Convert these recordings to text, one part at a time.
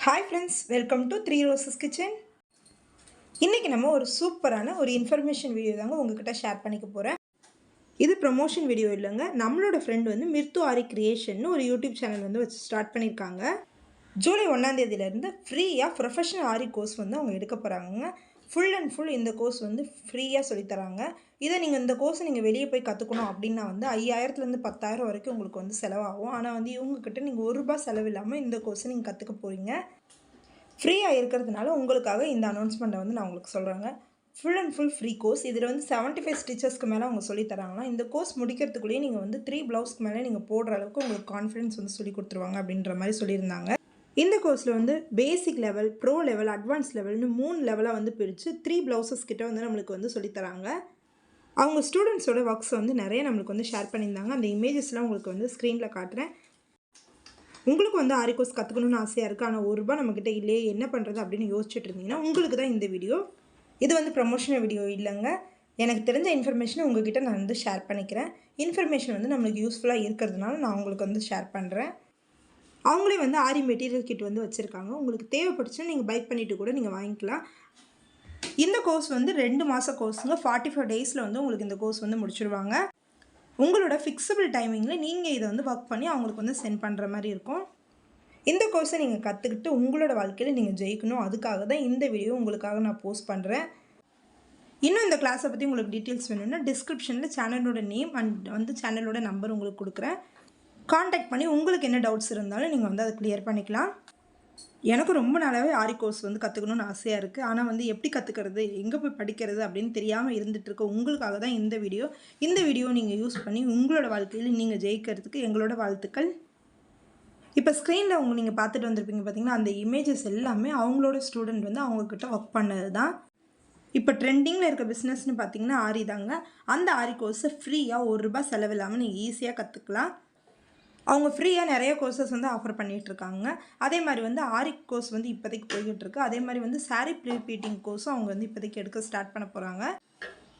Hi friends, welcome to three roses kitchen. இன்றைக்கி நம்ம ஒரு சூப்பரான ஒரு இன்ஃபர்மேஷன் வீடியோ தாங்க உங்ககிட்ட ஷேர் பண்ணிக்க போகிறேன். இது ப்ரமோஷன் வீடியோ இல்லைங்க. நம்மளோட ஃப்ரெண்ட் வந்து மிர்த்து ஆரி கிரியேஷன் ஒரு யூடியூப் சேனல் வந்து வச்சு ஸ்டார்ட் பண்ணியிருக்காங்க. ஜூலை 1ஆம் தேதியிலேருந்து ஃப்ரீயாக ப்ரொஃபஷனல் ஆரி கோர்ஸ் வந்து அவங்க எடுக்க போகிறாங்க. ஃபுல் அண்ட் ஃபுல் இந்த கோர்ஸ் வந்து ஃப்ரீயாக சொல்லித்தராங்க. இதை நீங்கள் இந்த கோர்ஸை நீங்கள் வெளியே போய் கற்றுக்கணும் அப்படின்னா வந்து 5000லேருந்து 10,000 வரைக்கும் உங்களுக்கு வந்து செலவாகும். ஆனால் வந்து இவங்கக்கிட்ட நீங்கள் ₹1 செலவில்லாமல் இந்த கோர்ஸை நீங்கள் கற்றுக்க போகிறீங்க. ஃப்ரீயாக இருக்கிறதுனால உங்களுக்காக இந்த அனௌன்ஸ்மெண்ட்டை வந்து நான் உங்களுக்கு சொல்கிறேங்க. Full and full free course. இதில் வந்து 75 ஸ்டிச்சஸ்க்கு மேலே அவங்க சொல்லித்தராங்கன்னா இந்த கோர்ஸ் முடிக்கிறதுக்குள்ளேயே நீங்கள் வந்து 3 ப்ளவுஸ்க்கு மேலே நீங்கள் போடுற அளவுக்கு உங்களுக்கு கான்ஃபிடன்ஸ் வந்து சொல்லி கொடுத்துருவாங்க அப்படின்ற மாதிரி சொல்லியிருந்தாங்க. இந்த கோர்ஸில் வந்து basic level, pro level, advance லெவல்னு 3 லெவலாக வந்து பிரித்து 3 ப்ளவுசஸ் கிட்ட வந்து நம்மளுக்கு வந்து சொல்லித்தராங்க. அவங்க ஸ்டூடெண்ட்ஸோட ஒர்க்ஸ் வந்து நிறைய நம்மளுக்கு வந்து ஷேர் பண்ணியிருந்தாங்க. அந்த இமேஜஸ்லாம் உங்களுக்கு வந்து ஸ்க்ரீனில் காட்டுறேன். உங்களுக்கு வந்து ஆரி கோர்ஸ் கற்றுக்கணும்னு ஆசையாக இருக்குது, ஆனால் ₹1 நம்மக்கிட்ட இல்லையே, என்ன பண்ணுறது அப்படின்னு யோசிச்சுட்டு இருந்தீங்கன்னா உங்களுக்கு தான் இந்த வீடியோ. இது வந்து ப்ரமோஷனல் வீடியோ இல்லைங்க. எனக்கு தெரிஞ்ச இன்ஃபர்மேஷனை உங்ககிட்ட நான் வந்து ஷேர் பண்ணிக்கிறேன். இன்ஃபர்மேஷன் வந்து நம்மளுக்கு யூஸ்ஃபுல்லாக இருக்கிறதுனால நான் உங்களுக்கு வந்து ஷேர் பண்ணுறேன். அவங்களே வந்து ஆரி மெட்டீரியல் கிட் வந்து வச்சுருக்காங்க. உங்களுக்கு தேவைப்பட்டுச்சுன்னா நீங்கள் பை பண்ணிவிட்டு கூட நீங்கள் வாங்கிக்கலாம். இந்த கோர்ஸ் வந்து 2 மாத கோர்ஸுங்க. 45 டேஸில் வந்து உங்களுக்கு இந்த கோர்ஸ் வந்து முடிச்சுடுவாங்க. உங்களோட ஃபிக்ஸபிள் டைமிங்கில் நீங்கள் இதை வந்து ஒர்க் பண்ணி அவங்களுக்கு வந்து சென்ட் பண்ணுற மாதிரி இருக்கும். இந்த கோர்ஸை நீங்கள் கற்றுக்கிட்டு உங்களோட வாழ்க்கையில் நீங்கள் ஜெயிக்கணும். அதுக்காக தான் இந்த வீடியோ உங்களுக்காக நான் போஸ்ட் பண்ணுறேன். இன்னும் இந்த கிளாஸை பற்றி உங்களுக்கு டீட்டெயில்ஸ் வேணும்னா டிஸ்கிரிப்ஷனில் சேனலோட நேம் அண்ட் வந்து சேனலோட நம்பர் உங்களுக்கு கொடுக்குறேன். காண்டாக்ட் பண்ணி உங்களுக்கு என்ன டவுட்ஸ் இருந்தாலும் நீங்கள் வந்து அதை கிளியர் பண்ணிக்கலாம். எனக்கு ரொம்ப நாளாகவே ஆரி கோர்ஸ் வந்து கற்றுக்கணும்னு ஆசையாக இருக்குது. ஆனால் வந்து எப்படி கற்றுக்கிறது, எங்கே போய் படிக்கிறது அப்படின்னு தெரியாமல் இருந்துகிட்ருக்க உங்களுக்காக தான் இந்த வீடியோ. இந்த வீடியோ நீங்கள் யூஸ் பண்ணி உங்களோட வாழ்க்கையில் நீங்கள் ஜெயிக்கிறதுக்கு எங்களோட வாழ்த்துக்கள். இப்போ ஸ்க்ரீனில் நீங்கள் பார்த்துட்டு வந்திருப்பீங்க பார்த்தீங்கன்னா, அந்த இமேஜஸ் எல்லாமே அவங்களோட ஸ்டூடெண்ட் வந்து அவங்கக்கிட்ட ஒர்க் பண்ணது தான். இப்போ ட்ரெண்டிங்கில் இருக்க பிஸ்னஸ்னு பார்த்தீங்கன்னா ஆரி தாங்க. அந்த ஆரி கோர்ஸை ஃப்ரீயாக ₹1 செலவில்லாமல் நீங்கள் ஈஸியாக கற்றுக்கலாம். அவங்க ஃப்ரீயாக நிறைய கோர்சஸ் வந்து ஆஃபர் பண்ணிகிட்ருக்காங்க. அதே மாதிரி வந்து ஆரி கோர்ஸ் வந்து இப்போதைக்கு போய்கிட்டுருக்கு. அதே மாதிரி வந்து சாரீ ப்ரீபீட்டிங் கோர்ஸும் அவங்க வந்து இப்போதைக்கு எடுக்க ஸ்டார்ட் பண்ண போகிறாங்க.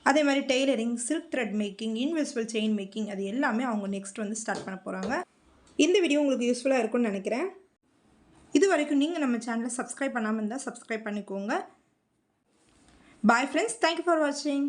அதே மாதிரி tailoring, silk thread making, invisible chain making அது எல்லாமே அவங்க நெக்ஸ்ட் வந்து ஸ்டார்ட் பண்ண போகிறாங்க. இந்த வீடியோ உங்களுக்கு யூஸ்ஃபுல்லாக இருக்கும்னு நினைக்கிறேன். இது வரைக்கும் நீங்கள் நம்ம சேனலை சப்ஸ்கிரைப் பண்ணாமல் இருந்தால் சப்ஸ்கிரைப் பண்ணிக்கோங்க. பாய் ஃப்ரெண்ட்ஸ், தேங்க்யூ ஃபார் வாட்சிங்.